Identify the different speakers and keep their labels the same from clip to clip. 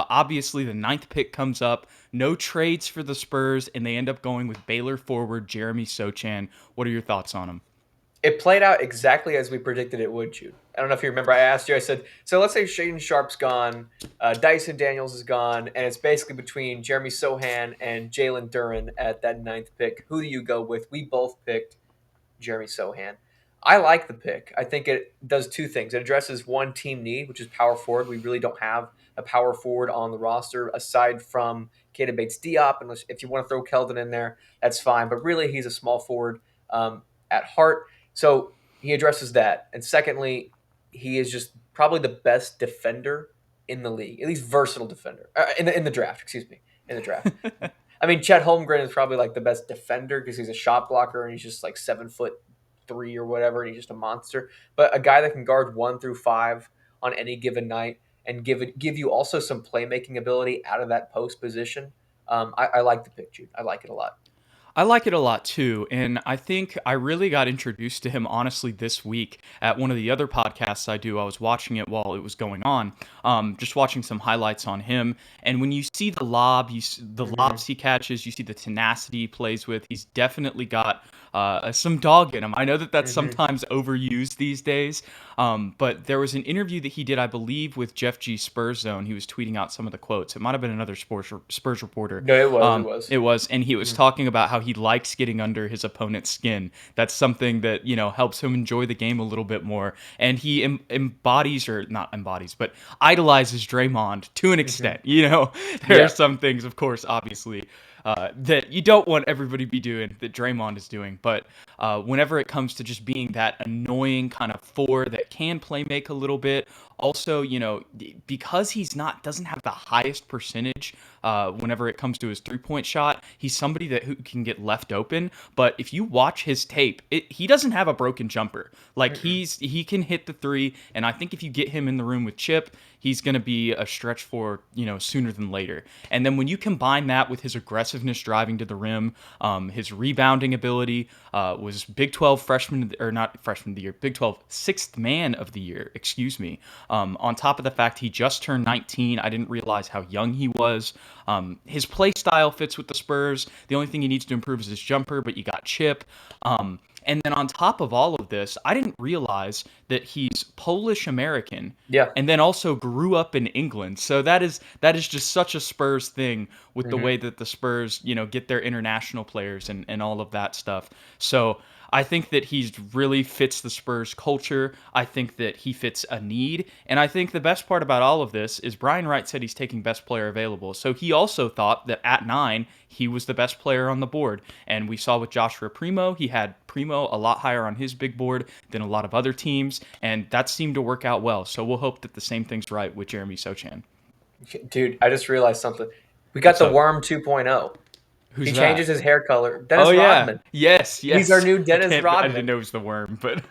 Speaker 1: Obviously, the ninth pick comes up. No trades for the Spurs, and they end up going with Baylor forward Jeremy Sochan. What are your thoughts on him?
Speaker 2: It played out exactly as we predicted it would, Jude. I don't know if you remember. I asked you. I said, so let's say Shaden Sharp's gone, Dyson Daniels is gone, and it's basically between Jeremy Sohan and Jalen Duren at that ninth pick. Who do you go with? We both picked Jeremy Sohan. I like the pick. I think it does two things. It addresses one team need, which is power forward. We really don't have a power forward on the roster aside from Keita Bates-Diop. Unless if you want to throw Keldon in there, that's fine. But really, he's a small forward at heart. So he addresses that. And secondly, he is just probably the best defender in the league, at least versatile defender in the draft. Excuse me, in the draft. I mean, Chet Holmgren is probably like the best defender because he's a shot blocker and he's just like 7'3" or whatever, and he's just a monster. But a guy that can guard 1 through 5 on any given night and give you also some playmaking ability out of that post position. I like the pick, Jude. I like it a lot.
Speaker 1: I like it a lot too, and I think I really got introduced to him honestly this week at one of the other podcasts I do. I was watching it while it was going on, just watching some highlights on him. And when you see the the
Speaker 2: Mm-hmm.
Speaker 1: lobs he catches, you see the tenacity he plays with. He's definitely got some dog in him. I know that that's
Speaker 2: Mm-hmm.
Speaker 1: sometimes overused these days, but there was an interview that he did, I believe, with Jeff G. Spurs Zone. He was tweeting out some of the quotes. It might have been another Spurs reporter.
Speaker 2: No, it was. It was.
Speaker 1: It was, and he was
Speaker 2: Mm-hmm.
Speaker 1: talking about how he likes getting under his opponent's skin. That's something that helps him enjoy the game a little bit more. And he embodies, or not embodies, but idolizes Draymond to an
Speaker 2: Mm-hmm.
Speaker 1: extent. There are
Speaker 2: Yeah.
Speaker 1: some things, of course, obviously, that you don't want everybody to be doing that Draymond is doing. But whenever it comes to just being that annoying kind of four that can play make a little bit, also, because he's not doesn't have the highest percentage whenever it comes to his 3-point shot, he's somebody who can get left open. But if you watch his tape, he doesn't have a broken jumper. Like
Speaker 2: Mm-mm.
Speaker 1: he can hit the three, and I think if you get him in the room with Chip, he's going to be a stretch for sooner than later. And then when you combine that with his aggressiveness driving to the rim, his rebounding ability, was Big 12 freshman, or not freshman of the year, Big 12 sixth man of the year, excuse me. On top of the fact he just turned 19, I didn't realize how young he was. His play style fits with the Spurs. The only thing he needs to improve is his jumper, but you got Chip. And then on top of all of this, I didn't realize that he's Polish American
Speaker 2: Yeah.
Speaker 1: and then also grew up in England. So that is just such a Spurs thing with the
Speaker 2: Mm-hmm.
Speaker 1: way that the Spurs, get their international players and all of that stuff. So I think that he really fits the Spurs culture. I think that he fits a need. And I think the best part about all of this is Brian Wright said he's taking best player available. So he also thought that at 9, he was the best player on the board. And we saw with Joshua Primo, he had Primo a lot higher on his big board than a lot of other teams. And that seemed to work out well. So we'll hope that the same thing's right with Jeremy Sochan.
Speaker 2: Dude, I just realized something. We got
Speaker 1: What's
Speaker 2: the
Speaker 1: up?
Speaker 2: Worm 2.0.
Speaker 1: Who's
Speaker 2: He changes
Speaker 1: that?
Speaker 2: his hair color.
Speaker 1: Oh
Speaker 2: Dennis
Speaker 1: yeah.
Speaker 2: Rodman.
Speaker 1: Yes,
Speaker 2: He's our
Speaker 1: yes.
Speaker 2: new
Speaker 1: I
Speaker 2: Dennis
Speaker 1: can't I didn't
Speaker 2: Rodman.
Speaker 1: know it was the worm, but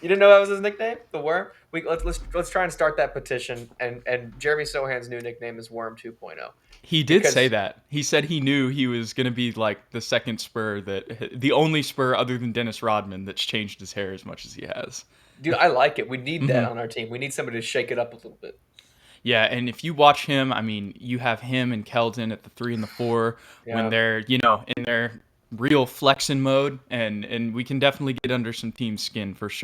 Speaker 2: You didn't know that was his nickname, the Worm. Let's try and start that petition. And Jeremy Sohan's new nickname is Worm 2.0
Speaker 1: he did say
Speaker 2: because,
Speaker 1: that. He said he knew he was going to be like the second Spur, the only Spur other than Dennis Rodman that's changed his hair as much as he has.
Speaker 2: dude, I like it. We need that
Speaker 1: Hmm.
Speaker 2: on our team. We need somebody to shake it up a little bit.
Speaker 1: Yeah, and if you watch him, I mean, you have him and Keldon at the 3 and the 4 when
Speaker 2: Yeah.
Speaker 1: they're, in their real flexing mode, and we can definitely get under some team skin for sure.